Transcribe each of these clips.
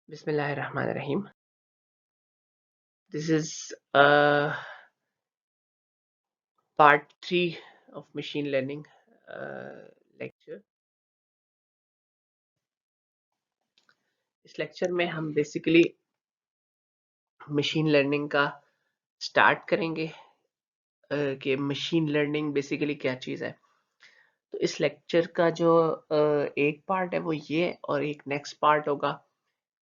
Bismillahirrahmanirrahim. This is part 3 of machine learning lecture. इस lecture में हम बेसिकली मशीन लर्निंग का स्टार्ट करेंगे कि मशीन लर्निंग बेसिकली क्या चीज़ है। तो इस लेक्चर का जो एक पार्ट है वो ये और एक नेक्स्ट पार्ट होगा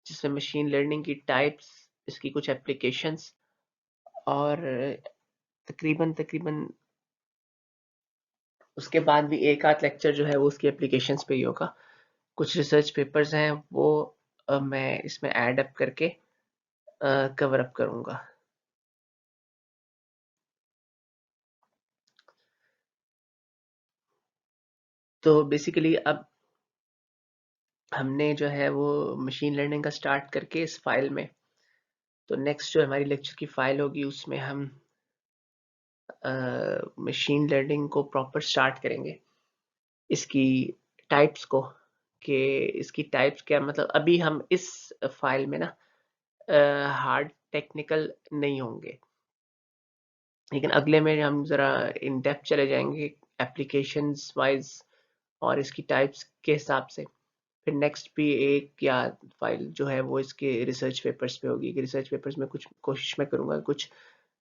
जिसमें मशीन लर्निंग की टाइप्स, इसकी कुछ एप्लीकेशंस और तकरीबन तकरीबन उसके बाद भी एक आध लेक्चर जो है वो उसकी एप्लीकेशंस पे ही होगा। कुछ रिसर्च पेपर्स हैं वो मैं इसमें ऐड अप करके कवर अप करूंगा। तो बेसिकली अब हमने जो है वो मशीन लर्निंग का स्टार्ट करके इस फाइल में, तो नेक्स्ट जो हमारी लेक्चर की फाइल होगी उसमें हम मशीन लर्निंग को प्रॉपर स्टार्ट करेंगे, इसकी टाइप्स को, कि इसकी टाइप्स क्या, मतलब अभी हम इस फाइल में ना हार्ड टेक्निकल नहीं होंगे, लेकिन अगले में हम ज़रा इन डेप्थ चले जाएंगे एप्लीकेशंस वाइज और इसकी टाइप्स के हिसाब से। फिर नेक्स्ट भी एक या फाइल जो है वो इसके रिसर्च पेपर्स पे होगी कि रिसर्च पेपर्स में कुछ कोशिश मैं करूँगा कुछ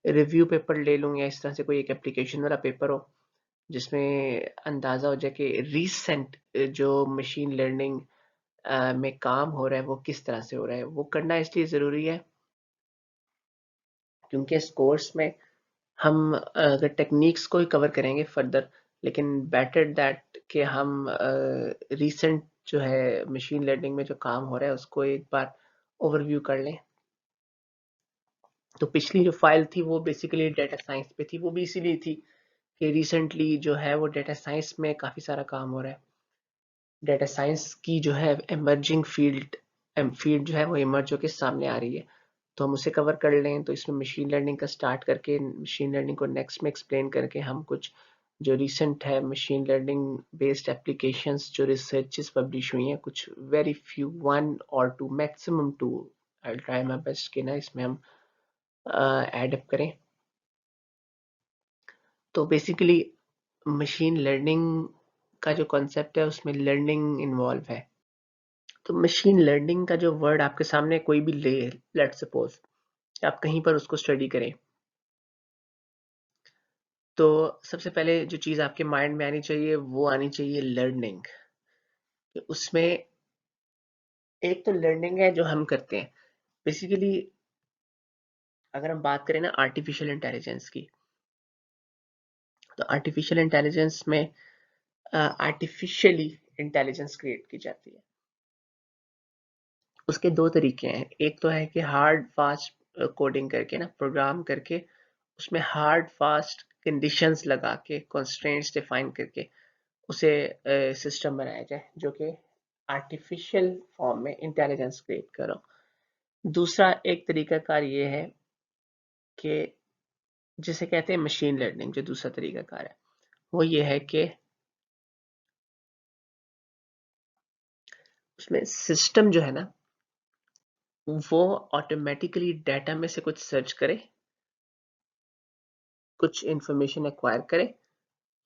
रिव्यू पेपर ले लूँ या इस तरह से कोई एक एप्लीकेशन वाला पेपर हो जिसमें अंदाज़ा हो जाए कि रीसेंट जो मशीन लर्निंग में काम हो रहा है वो किस तरह से हो रहा है। वो करना इसलिए ज़रूरी है क्योंकि इस कोर्स में हम अगर टेक्निक्स को ही कवर करेंगे फर्दर, लेकिन बेटर दैट कि हम रीसेंट जो है मशीन लर्निंग में जो काम हो रहा है उसको एक बार ओवरव्यू कर लें। तो पिछली जो फाइल थी वो बेसिकली डेटा साइंस पे थी, वो भी इसीलिए थी कि रिसेंटली जो है वो डेटा साइंस में काफ़ी सारा काम हो रहा है। डेटा साइंस की जो है एमर्जिंग फील्ड जो है वो इमर्ज होकर सामने आ रही है, तो हम उसे कवर कर लें। तो इसमें मशीन लर्निंग का स्टार्ट करके मशीन लर्निंग को नेक्स्ट में एक्सप्लेन करके हम कुछ जो रिसेंट है मशीन लर्निंग बेस्ड एप्लीकेशंस जो रिसर्चेस पब्लिश हुई हैं, कुछ वेरी फ्यू, वन और two, maximum two, I try my best कि ना इसमें हम ऐड अप करें। तो बेसिकली मशीन लर्निंग का जो कॉन्सेप्ट है उसमें लर्निंग इन्वॉल्व है। तो मशीन लर्निंग का जो वर्ड आपके सामने कोई भी ले, लेट्स सपोज आप कहीं पर उसको स्टडी करें, तो सबसे पहले जो चीज़ आपके माइंड में आनी चाहिए वो आनी चाहिए लर्निंग। उसमें एक तो लर्निंग है जो हम करते हैं बेसिकली। अगर हम बात करें ना आर्टिफिशियल इंटेलिजेंस की, तो आर्टिफिशियल इंटेलिजेंस में आर्टिफिशियली इंटेलिजेंस क्रिएट की जाती है। उसके दो तरीके हैं, एक तो है कि हार्ड फास्ट कोडिंग करके ना, प्रोग्राम करके उसमें हार्ड फास्ट कंडीशंस लगा के कंस्ट्रेंट्स डिफाइन करके उसे सिस्टम बनाया जाए जो कि आर्टिफिशियल फॉर्म में इंटेलिजेंस क्रिएट करो। दूसरा एक तरीकाकार ये है कि जिसे कहते हैं मशीन लर्निंग, जो दूसरा तरीकाकार है वो ये है कि उसमें सिस्टम जो है ना वो ऑटोमेटिकली डाटा में से कुछ सर्च करे, कुछ इंफॉर्मेशन एक्वायर करे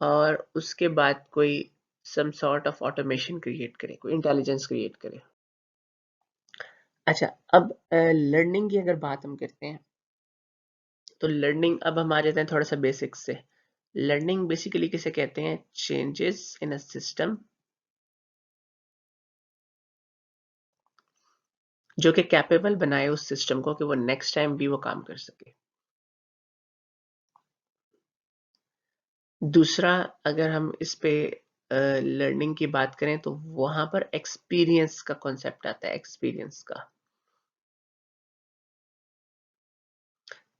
और उसके बाद कोई some sort of automation create करे, कोई इंटेलिजेंस क्रिएट करे। अच्छा, अब लर्निंग की अगर बात हम करते हैं तो लर्निंग, अब हम आ जाते हैं थोड़ा सा बेसिक्स से। लर्निंग बेसिकली किसे कहते हैं? चेंजेस इन अ सिस्टम जो कि कैपेबल बनाए उस सिस्टम को कि वो नेक्स्ट टाइम भी वो काम कर सके। दूसरा, अगर हम इस पे लर्निंग की बात करें तो वहां पर एक्सपीरियंस का कॉन्सेप्ट आता है, एक्सपीरियंस का।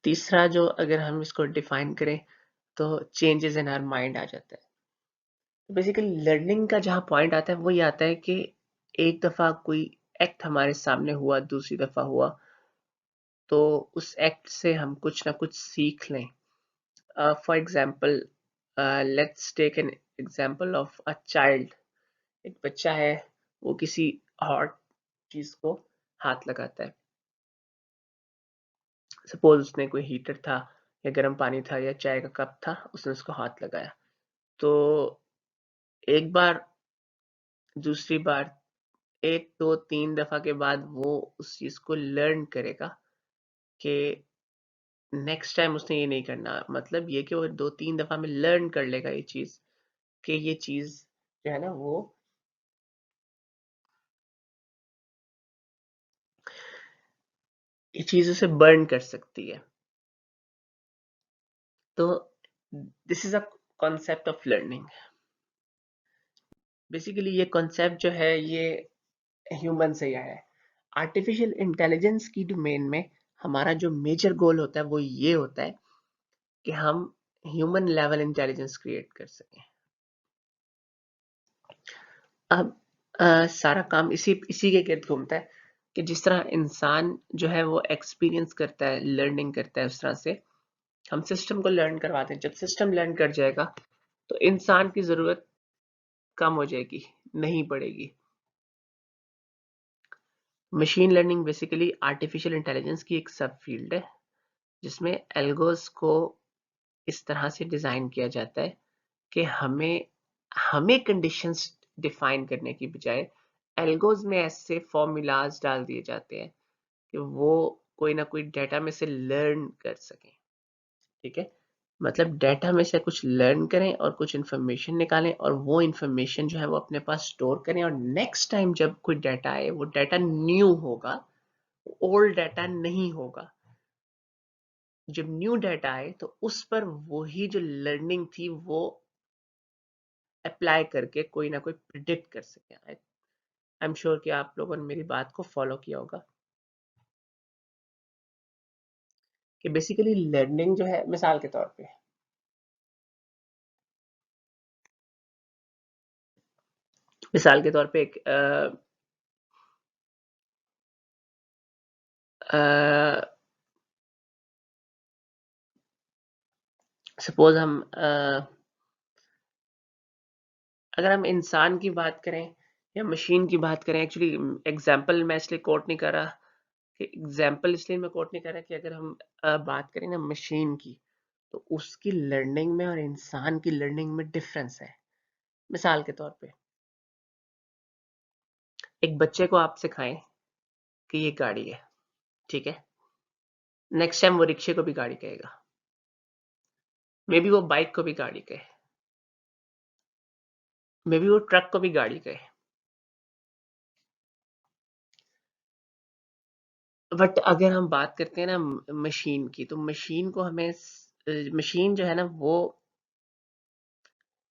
तीसरा जो अगर हम इसको डिफाइन करें तो चेंजेस इन आवर माइंड आ जाता है। तो बेसिकली लर्निंग का जहाँ पॉइंट आता है वो ये आता है कि एक दफा कोई एक्ट हमारे सामने हुआ, दूसरी दफा हुआ, तो उस एक्ट से हम कुछ ना कुछ सीख लें। For example, let's take an example of a child. एक बच्चा है, वो किसी हॉट चीज को हाथ लगाता है। सपोज उसने कोई हीटर था या गर्म पानी था या चाय का कप था, उसने उसको हाथ लगाया, तो एक बार, दूसरी बार, 1, 2, 3 दफ़ा के बाद वो उस चीज़ को लर्न करेगा कि नेक्स्ट टाइम उसने ये नहीं करना। मतलब ये कि वो 2-3 दफ़ा में लर्न कर लेगा ये चीज़, कि ये चीज़ जो है ना वो ये चीज़ उसे बर्न कर सकती है। तो this is a concept of learning. Basically ये कॉन्सेप्ट जो है ये ह्यूमन से ही आया है। आर्टिफिशियल इंटेलिजेंस की डोमेन में हमारा जो मेजर गोल होता है वो ये होता है कि हम ह्यूमन लेवल इंटेलिजेंस क्रिएट कर सकें। अब सारा काम इसी इसी के गिर्द घूमता है कि जिस तरह इंसान जो है वो एक्सपीरियंस करता है, लर्निंग करता है, उस तरह से हम सिस्टम को लर्न करवाते हैं। जब सिस्टम लर्न कर जाएगा तो इंसान की ज़रूरत कम हो जाएगी, नहीं पड़ेगी। Machine learning basically artificial intelligence की एक सब फील्ड है, जिसमें एल्गोस को इस तरह से डिज़ाइन किया जाता है कि हमें हमें कंडीशंस डिफाइन करने की बजाय एल्गोस में ऐसे फॉर्मूलाज डाल दिए जाते हैं कि वो कोई ना कोई डेटा में से लर्न कर सकें। ठीक है, मतलब डेटा में से कुछ लर्न करें और कुछ इंफॉर्मेशन निकालें और वो इंफॉर्मेशन जो है वो अपने पास स्टोर करें, और नेक्स्ट टाइम जब कोई डेटा आए वो डेटा न्यू होगा, ओल्ड डेटा नहीं होगा। जब न्यू डेटा आए तो उस पर वही जो लर्निंग थी वो अप्लाई करके कोई ना कोई प्रिडिक्ट कर सके। आई एम श्योर कि आप लोगों ने मेरी बात को फॉलो किया होगा कि बेसिकली लर्निंग जो है, मिसाल के तौर पे एक सपोज हम अगर हम इंसान की बात करें या मशीन की बात करें, एक्चुअली एग्जांपल मैं इसलिए कोट नहीं कर रहा कि एग्जांपल इसलिए मैं कोट नहीं कर रहा कि अगर हम बात करें ना मशीन की, तो उसकी लर्निंग में और इंसान की लर्निंग में डिफरेंस है। मिसाल के तौर पे एक बच्चे को आप सिखाएं कि ये गाड़ी है, ठीक है, नेक्स्ट टाइम वो रिक्शे को भी गाड़ी कहेगा, मे बी वो बाइक को भी गाड़ी कहे, मे बी वो ट्रक को भी गाड़ी कहे। बट अगर हम बात करते हैं ना मशीन की, तो मशीन को हमें मशीन जो है ना वो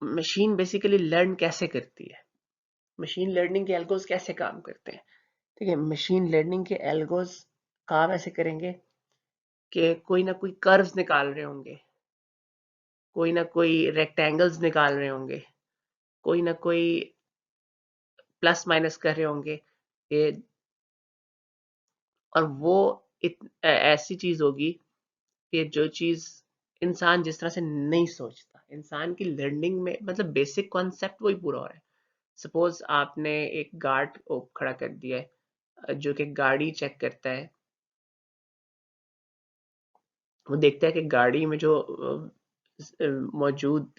मशीन बेसिकली लर्न कैसे करती है, मशीन लर्निंग के एल्गोस कैसे काम करते हैं। ठीक है, मशीन लर्निंग के एल्गोस काम ऐसे करेंगे कि कोई ना कोई कर्व्स निकाल रहे होंगे, कोई ना कोई रेक्टेंगल्स निकाल रहे होंगे, कोई ना कोई प्लस माइनस कर रहे होंगे, ये और वो ऐसी चीज होगी कि जो चीज इंसान जिस तरह से नहीं सोचता, इंसान की लर्निंग में मतलब बेसिक कॉन्सेप्ट वही पूरा हो रहा है। सपोज आपने एक गार्ड को खड़ा कर दिया है जो कि गाड़ी चेक करता है, वो देखता है कि गाड़ी में जो मौजूद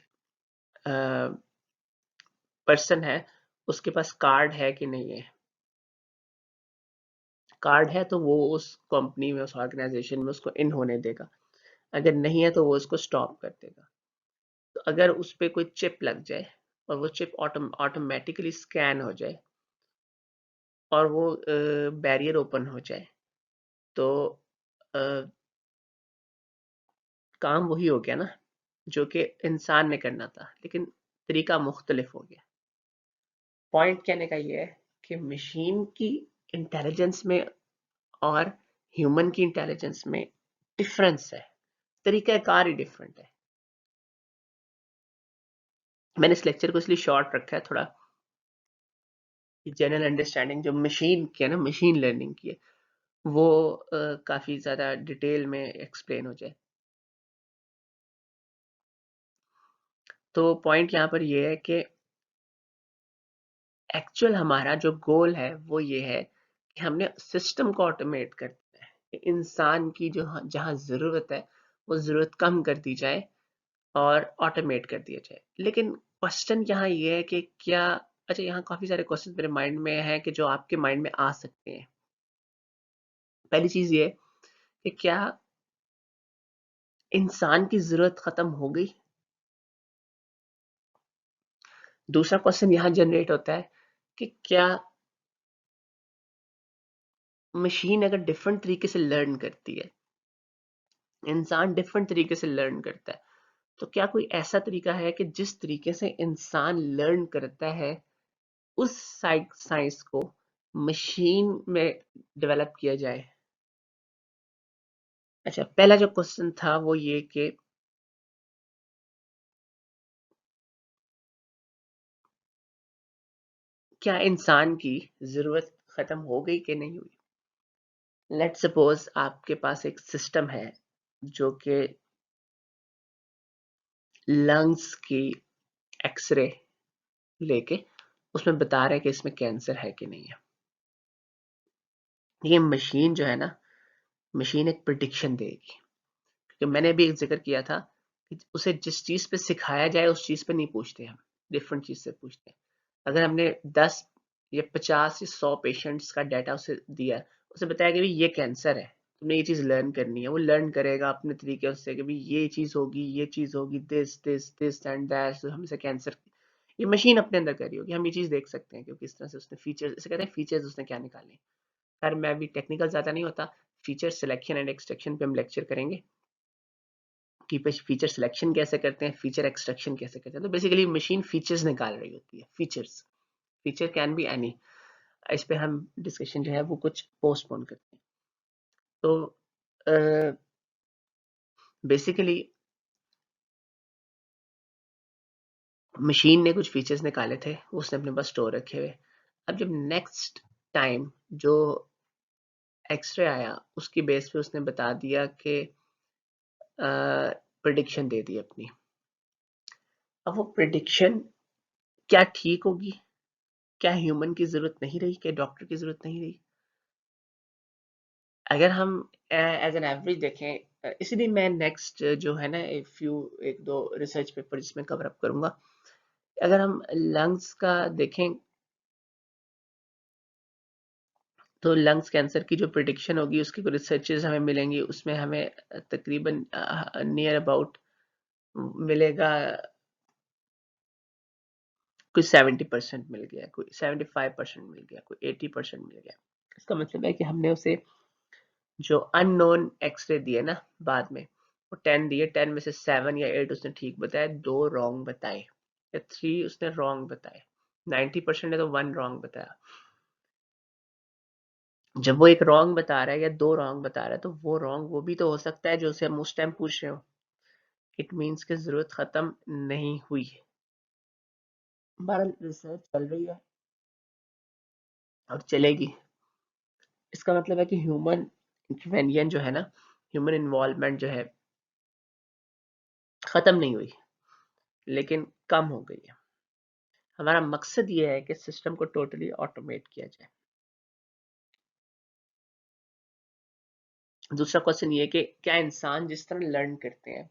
पर्सन है उसके पास कार्ड है कि नहीं है। कार्ड है तो वो उस कंपनी में, उस ऑर्गेनाइजेशन में उसको इन होने देगा, अगर नहीं है तो वो उसको स्टॉप कर देगा। तो अगर उस पे कोई चिप लग जाए और वो चिप ऑटोमेटिकली स्कैन हो जाए और वो बैरियर ओपन हो जाए, तो अ, काम वही हो गया ना जो कि इंसान ने करना था, लेकिन तरीका मुख्तलिफ हो गया। पॉइंट कहने का ये है कि मशीन की इंटेलिजेंस में और ह्यूमन की इंटेलिजेंस में डिफरेंस है, तरीका कार ही डिफरेंट है। मैंने इस लेक्चर को इसलिए शॉर्ट रखा है थोड़ा, कि जनरल अंडरस्टैंडिंग जो मशीन की है ना, मशीन लर्निंग की है, वो काफी ज्यादा डिटेल में एक्सप्लेन हो जाए। तो पॉइंट यहाँ पर ये है कि एक्चुअल हमारा जो गोल है वो ये है कि हमने सिस्टम को ऑटोमेट कर दिया है कि इंसान की जो जहाँ ज़रूरत है वो ज़रूरत कम कर दी जाए और ऑटोमेट कर दिया जाए। लेकिन क्वेश्चन यहाँ ये है कि क्या, अच्छा यहाँ काफ़ी सारे क्वेश्चन मेरे माइंड में हैं कि जो आपके माइंड में आ सकते हैं। पहली चीज़ ये कि क्या इंसान की ज़रूरत ख़त्म हो गई? दूसरा क्वेश्चन यहाँ जनरेट होता है कि क्या मशीन अगर डिफरेंट तरीके से लर्न करती है, इंसान डिफरेंट तरीके से लर्न करता है, तो क्या कोई ऐसा तरीका है कि जिस तरीके से इंसान लर्न करता है उस साइंस को मशीन में डेवलप किया जाए? अच्छा, पहला जो क्वेश्चन था वो ये कि क्या इंसान की जरूरत खत्म हो गई कि नहीं हुई? लेट्स सपोज आपके पास एक सिस्टम है जो कि लंग्स की एक्सरे लेके उसमें बता रहे हैं कि इसमें कैंसर है कि नहीं है। ये मशीन जो है ना, मशीन एक प्रिडिक्शन देगी, क्योंकि मैंने भी एक जिक्र किया था कि उसे जिस चीज पे सिखाया जाए उस चीज पे नहीं पूछते हम, डिफरेंट चीज से पूछते हैं। अगर हमने 10 या 50 या 100 पेशेंट्स का डाटा उसे दिया, उसे बताया कि भाई ये कैंसर है, तुमने ये चीज लर्न करनी है, वो लर्न करेगा अपने तरीके से कि भाई ये चीज होगी, ये चीज होगी, this this this and that, तो हमसे कैंसर, ये मशीन अपने अंदर कर रही होगी। हम ये चीज देख सकते हैं क्योंकि इस तरह से उसने फीचर्स, इसे कहते हैं फीचर्स, उसने क्या निकाले। खैर मैं भी टेक्निकल ज्यादा नहीं होता, फीचर सिलेक्शन एंड एक्सट्रैक्शन पे हम लेक्चर करेंगे कि फीचर सिलेक्शन कैसे करते हैं, फीचर एक्सट्रैक्शन कैसे करते हैं। तो बेसिकली मशीन फीचर्स निकाल रही होती है, features, feature can be any. इस पे हम डिस्कशन जो है वो कुछ पोस्टपोन करते हैं। तो बेसिकली मशीन ने कुछ फीचर्स निकाले थे, वो उसने अपने पास स्टोर रखे हुए। अब जब नेक्स्ट टाइम जो एक्सरे आया उसकी बेस पे उसने बता दिया कि प्रिडिक्शन दे दी अपनी। अब वो प्रिडिक्शन क्या ठीक होगी? क्या ह्यूमन की जरूरत नहीं रही? क्या डॉक्टर की जरूरत नहीं रही? अगर हम एज एन एवरेज देखें, इसीलिए मैं नेक्स्ट जो है ना एक दो रिसर्च पेपर जिसमें कवर अप करूंगा। अगर हम लंग्स का देखें तो लंग्स कैंसर की जो प्रिडिक्शन होगी उसकी कुछ रिसर्चेस हमें मिलेंगी, उसमें हमें तकरीबन नियर अबाउट मिलेगा, कोई 70% मिल गया, कोई 75% मिल गया, कोई 80% मिल गया। इसका मतलब है कि हमने उसे जो अननोन एक्सरे दिए ना बाद में, वो 10 दिए, 10 में से 7 या 8 उसने ठीक बताया, 2 रॉन्ग बताए या 3 उसने रॉन्ग बताए। 90% है तो 1 रॉन्ग बताया। जब वो एक रॉन्ग बता रहा है या 2 रॉन्ग बता रहा है तो वो रॉन्ग वो भी तो हो सकता है जो उसे हम उस टाइम पूछ रहे हो। इट मीन्स कि जरूरत खत्म नहीं हुई है। बहरहाल रिसर्च चल रही है और चलेगी। इसका मतलब है कि ह्यूमन इंटरवेंशन जो है ना, ह्यूमन इन्वॉल्वमेंट जो है खत्म नहीं हुई, लेकिन कम हो गई है। हमारा मकसद ये है कि सिस्टम को टोटली ऑटोमेट किया जाए। दूसरा क्वेश्चन ये कि क्या इंसान जिस तरह लर्न करते हैं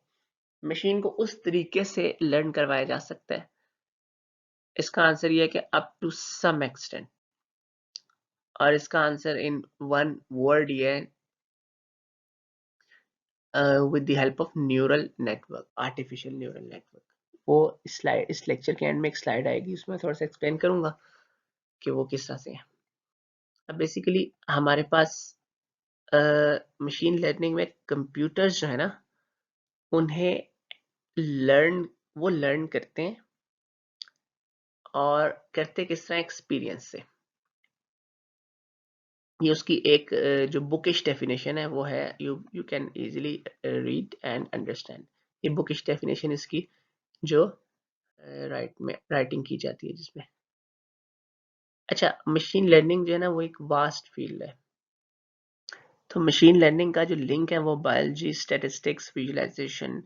मशीन को उस तरीके से लर्न करवाया जा सकता है? इसका आंसर ये है कि अप टू सम एक्सटेंट। और इसका आंसर इन वन वर्ड ये है, with the help of neural network, artificial neural network. वो स्लाइड, इस लेक्चर के एंड में एक स्लाइड आएगी, उसमें थोड़ा सा एक्सप्लेन करूंगा कि वो किस तरह से है। अब बेसिकली हमारे पास मशीन लर्निंग में कंप्यूटर्स जो है ना, उन्हें लर्न, वो लर्न करते हैं और करते किस तरह, एक्सपीरियंस से। ये उसकी एक जो बुकिश डेफिनेशन है वो है, you can easily read and understand. ये बुकिश डेफिनेशन इसकी जो राइटिंग की जाती है जिसमें। अच्छा, मशीन लर्निंग जो है ना वो एक वास्ट फील्ड है। तो मशीन लर्निंग का जो लिंक है वो biology, statistics, visualisation,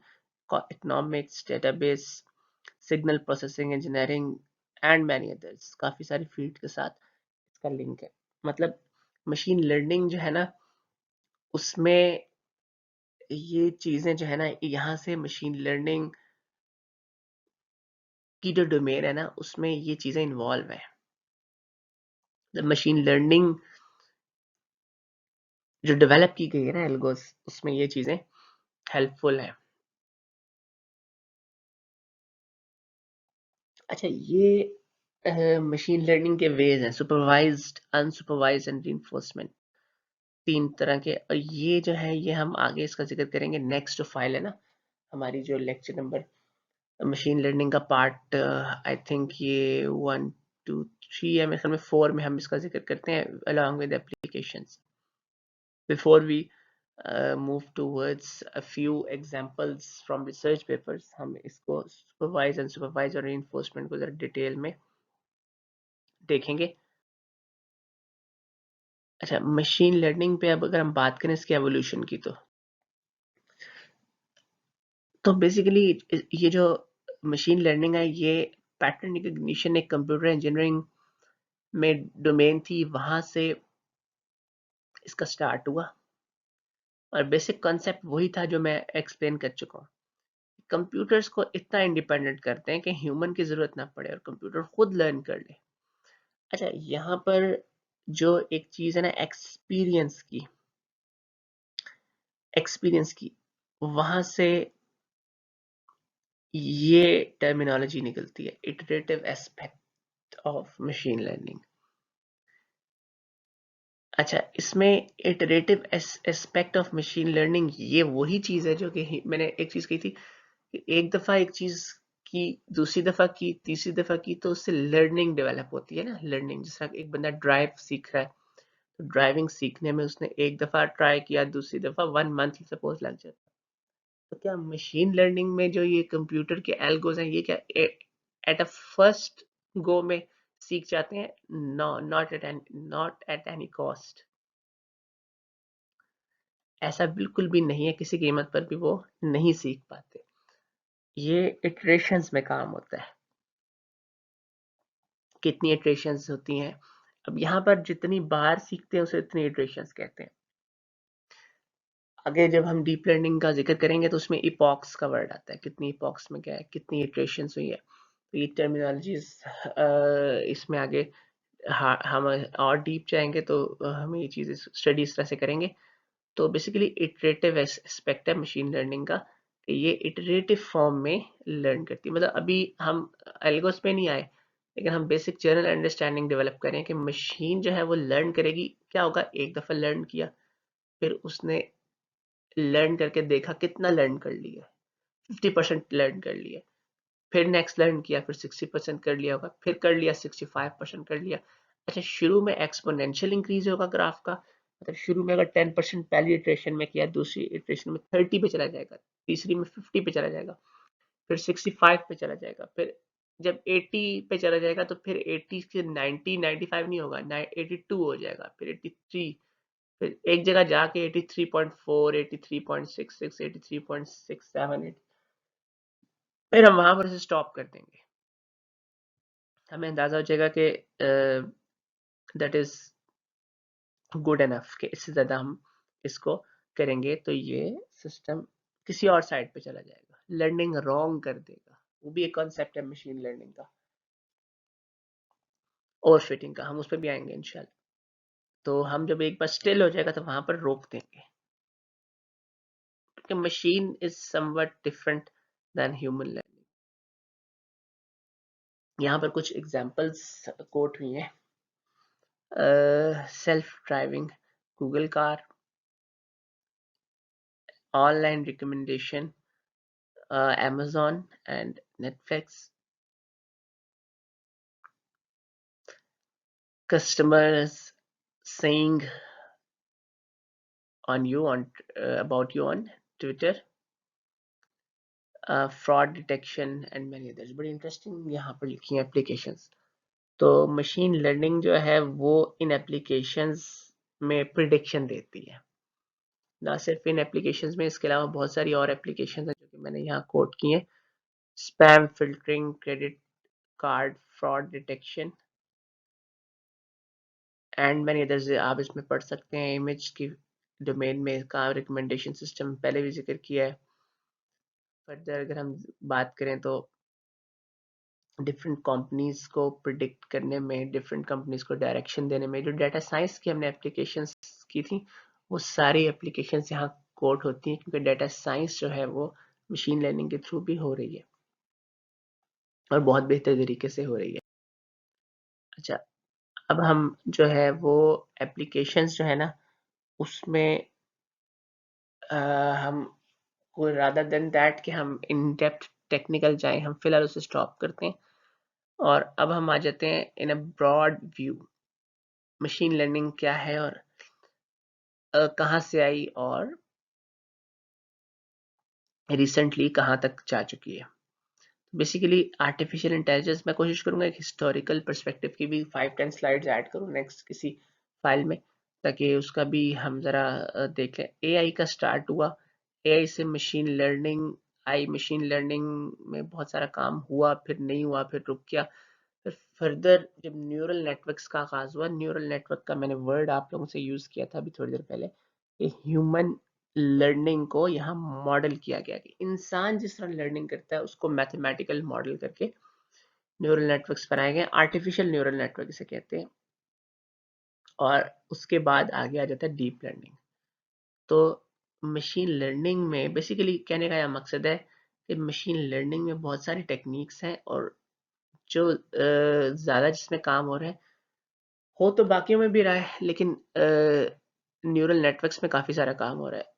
economics, database, signal processing engineering and many others, काफ़ी सारी फील्ड के साथ इसका लिंक है। मतलब मशीन लर्निंग जो है ना, उसमें ये चीज़ें जो है ना, यहाँ से मशीन लर्निंग की जो डोमेन है ना, उसमें ये चीज़ें इन्वॉल्व है। मशीन लर्निंग जो डेवलप की गई है ना एल्गोस, उसमें ये चीज़ें हेल्पफुल है। अच्छा, ये मशीन लर्निंग के वेज हैं, सुपरवाइज्ड, अनसुपरवाइज्ड एंड रीइंफोर्समेंट, 3 तरह के। और ये जो है, ये हम आगे इसका जिक्र करेंगे। नेक्स्ट जो फाइल है ना, हमारी जो लेक्चर नंबर मशीन लर्निंग का पार्ट, आई थिंक ये 1 2 3 है, मेरे ख्याल में 4 में हम इसका जिक्र करते हैं, along with applications. Before we move towards a few examples from research papers, हम इसको सुपरवाइज अनसुपरवाइज और reinforcement को जरा डिटेल में देखेंगे। अच्छा, मशीन लर्निंग पे अब अगर हम बात करें इसके एवोल्यूशन की, तो बेसिकली ये जो मशीन लर्निंग है, ये पैटर्न रिकग्निशन एक कंप्यूटर इंजीनियरिंग में डोमेन थी, वहां से इसका स्टार्ट हुआ। और बेसिक कॉन्सेप्ट वही था जो मैं एक्सप्लेन कर चुका हूँ। कंप्यूटर्स को इतना इंडिपेंडेंट करते हैं कि ह्यूमन की जरूरत ना पड़े और कंप्यूटर खुद लर्न कर ले। अच्छा, यहाँ पर जो एक चीज है ना, एक्सपीरियंस की वहां से ये टर्मिनोलॉजी निकलती है, iterative aspect of machine learning. अच्छा, इसमें iterative aspect of machine learning ये वही चीज है जो कि मैंने एक चीज कही थी कि एक दफा एक चीज की, दूसरी दफा की, तीसरी दफा की, तो उससे लर्निंग डेवलप होती है ना। लर्निंग, जिस तरह एक बंदा ड्राइव सीख रहा है, तो ड्राइविंग सीखने में उसने एक दफा ट्राई किया, दूसरी दफा 1 मंथ सपोज लग जाता। तो क्या मशीन लर्निंग में जो ये कंप्यूटर के एल्गोज हैं, ये क्या एट अ फर्स्ट गो में सीख जाते हैं? No, not at any cost. ऐसा बिल्कुल भी नहीं है, किसी कीमत पर भी वो नहीं सीख पाते। ये इटरेशंस में काम होता है। कितनी इटरेशंस होती हैं? अब यहाँ पर जितनी बार सीखते हैं उसे उतनी इटरेशंस कहते हैं। आगे जब हम डीप लर्निंग का जिक्र करेंगे तो उसमें इपॉक्स का वर्ड आता है, कितनी इपॉक्स में क्या है, कितनी इटरेशंस हुई है। तो ये टर्मिनोलॉजीज इसमें आगे हम और डीप जाएंगे तो हम ये चीज़ें स्टडी इस तरह से करेंगे। तो बेसिकली इटरेटिव एस्पेक्ट है मशीन लर्निंग का, कि ये इटरेटिव फॉर्म में लर्न करती है। मतलब अभी हम एल्गोस पे नहीं आए, लेकिन हम बेसिक जनरल अंडरस्टैंडिंग डेवलप करें कि मशीन जो है वो लर्न करेगी। क्या होगा, एक दफ़ा लर्न किया, फिर उसने लर्न करके देखा कितना लर्न कर लिया, 50% लर्न कर लिया, फिर नेक्स्ट लर्न किया, फिर 60% कर लिया होगा, फिर कर लिया 65% कर लिया। अच्छा, शुरू में एक्सपोनेंशियल इंक्रीज होगा ग्राफ का, मतलब शुरू में अगर 10% पहली इटरेशन में किया, दूसरी इटरेशन में 30 पे चला जाएगा, तीसरी में 50 पे चला जाएगा, फिर 65 पे चला जाएगा, फिर जब 80 पे चला जाएगा तो फिर 80 से 90, 95 नहीं होगा, 82 हो जाएगा, फिर 83, फिर एक जगह जाके 83.4, 83.66, 83.67, फिर हम वहां पर से स्टॉप कर देंगे। हमें अंदाजा हो जाएगा कि दैट इज गुड एनफ, कि इससे ज़्यादा हम इसको करेंगे तो ये सिस्टम किसी और साइड पे चला जाएगा, लर्निंग रॉन्ग कर देगा। वो भी एक कॉन्सेप्ट है मशीन लर्निंग का, ओवर फिटिंग का, हम उस पर भी आएंगे इंशाल्लाह। तो हम जब एक बार स्टिल हो जाएगा तो वहां पर रोक देंगे, क्योंकि machine is something different than human learning. यहाँ पर कुछ एग्जांपल्स कोट हुई हैं। Self driving Google car, online recommendation Amazon and Netflix, customers saying on you on about you on Twitter, fraud detection and many others। बड़ी interesting यहाँ पर लिखी हैं एप्लीकेशंस। तो मशीन लर्निंग जो है वो इन एप्लीकेशंस में प्रिडिक्शन देती है, ना सिर्फ इन एप्लीकेशंस में, इसके अलावा बहुत सारी और एप्लीकेशंस हैं जो कि मैंने यहाँ कोट की हैं। Spam filtering, credit card fraud detection and many others आप इसमें पढ़ सकते हैं। इमेज की डोमेन में इसका रिकमेंडेशन सिस्टम पहले भी जिक्र किया है। फर्दर अगर हम बात करें तो डिफरेंट कंपनीज को प्रिडिक्ट करने में, डिफरेंट कंपनीज को डायरेक्शन देने में, जो डाटा साइंस की हमने एप्लीकेशंस की थी वो सारी एप्लीकेशंस यहाँ कोट होती हैं, क्योंकि डाटा साइंस जो है वो मशीन लर्निंग के थ्रू भी हो रही है और बहुत बेहतर तरीके से हो रही है। अच्छा, अब हम जो है वो एप्लीकेशंस जो है ना उसमें हम कोई रादर देन दैट कि हम इन डेप्थ टेक्निकल जाएं, हम फिलहाल उसे स्टॉप करते हैं और अब हम आ जाते हैं in a broad view, machine learning क्या है और कहाँ से आई और रिसेंटली कहाँ तक जा चुकी है। बेसिकली आर्टिफिशियल इंटेलिजेंस मैं कोशिश करूंगा एक हिस्टोरिकल पर्सपेक्टिव की भी 5-10 स्लाइड्स ऐड करूँ नेक्स्ट किसी फाइल में, ताकि उसका भी हम ज़रा देख लें। एआई का स्टार्ट हुआ, एआई से मशीन लर्निंग आई, मशीन लर्निंग में बहुत सारा काम हुआ, फिर नहीं हुआ, फिर रुक गया, फिर फर्दर जब न्यूरल नेटवर्क्स का आगाज हुआ, न्यूरल नेटवर्क का मैंने वर्ड आप लोगों से यूज़ किया था अभी थोड़ी देर पहले, ह्यूमन लर्निंग को यहाँ मॉडल किया गया कि इंसान जिस तरह लर्निंग करता है उसको मैथमेटिकल मॉडल करके न्यूरल नेटवर्क्स बनाए गए, आर्टिफिशियल न्यूरल नेटवर्क इसे कहते हैं। और उसके बाद आगे आ जाता है डीप लर्निंग। तो मशीन लर्निंग में बेसिकली कहने का यह मकसद है कि मशीन लर्निंग में बहुत सारी टेक्निक्स हैं और जो ज़्यादा जिसमें काम हो रहा है, हो तो बाकियों में भी रहा है, लेकिन न्यूरल नेटवर्क्स में काफ़ी सारा काम हो रहा है।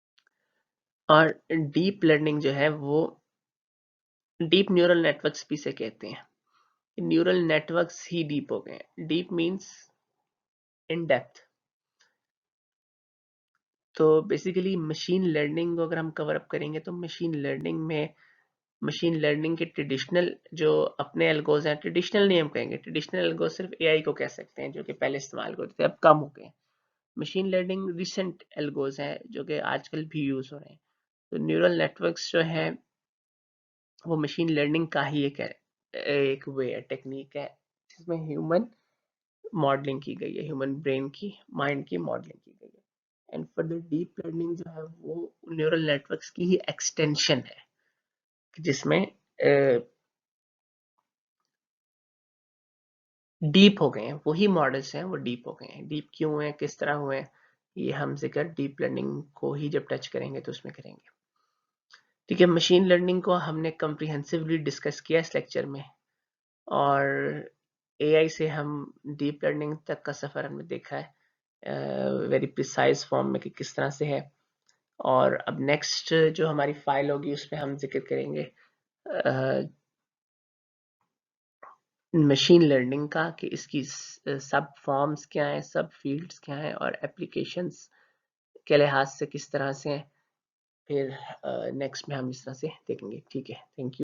और डीप लर्निंग जो है वो डीप न्यूरल नेटवर्क्स भी से कहते हैं। न्यूरल नेटवर्क्स ही डीप हो गए हैं। Deep means in depth. तो बेसिकली मशीन लर्निंग को अगर हम कवर अप करेंगे तो मशीन लर्निंग में मशीन लर्निंग के ट्रेडिशनल जो अपने एल्गोज हैं, ट्रेडिशनल नहीं हम कहेंगे, ट्रेडिशनल एल्गोज सिर्फ एआई को कह सकते हैं जो कि पहले इस्तेमाल करते थे, अब कम हो गए हैं। मशीन लर्निंग रिसेंट एल्गोज हैं जो कि आजकल भी यूज हो रहे हैं। तो न्यूरल नेटवर्क्स जो है वो मशीन लर्निंग का ही एक वे है, टेक्निक है, जिसमें ह्यूमन मॉडलिंग की गई है, ह्यूमन ब्रेन की, माइंड की मॉडलिंग की गई है। एंड फर्दर डीप लर्निंग जो है वो न्यूरल नेटवर्क्स की ही एक्सटेंशन है, जिसमें डीप हो गए हैं, वही मॉडल्स हैं वो डीप हो गए हैं। डीप क्यों हुए हैं, किस तरह हुए हैं, ये हम जिक्र डीप लर्निंग को ही जब टच करेंगे तो उसमें करेंगे। ठीक है, मशीन लर्निंग को हमने कम्प्रिहेंसिवली डिस्कस किया इस लेक्चर में और एआई से हम डीप लर्निंग तक का सफ़र हमने देखा है वेरी प्रिसाइज फॉर्म में कि किस तरह से है। और अब नेक्स्ट जो हमारी फाइल होगी उसमें हम जिक्र करेंगे मशीन लर्निंग का कि इसकी सब फॉर्म्स क्या हैं, सब फील्ड्स क्या हैं और एप्लीकेशंस के लिहाज से किस तरह से हैं। फिर नेक्स्ट में हम इस तरह से देखेंगे। ठीक है, थैंक यू।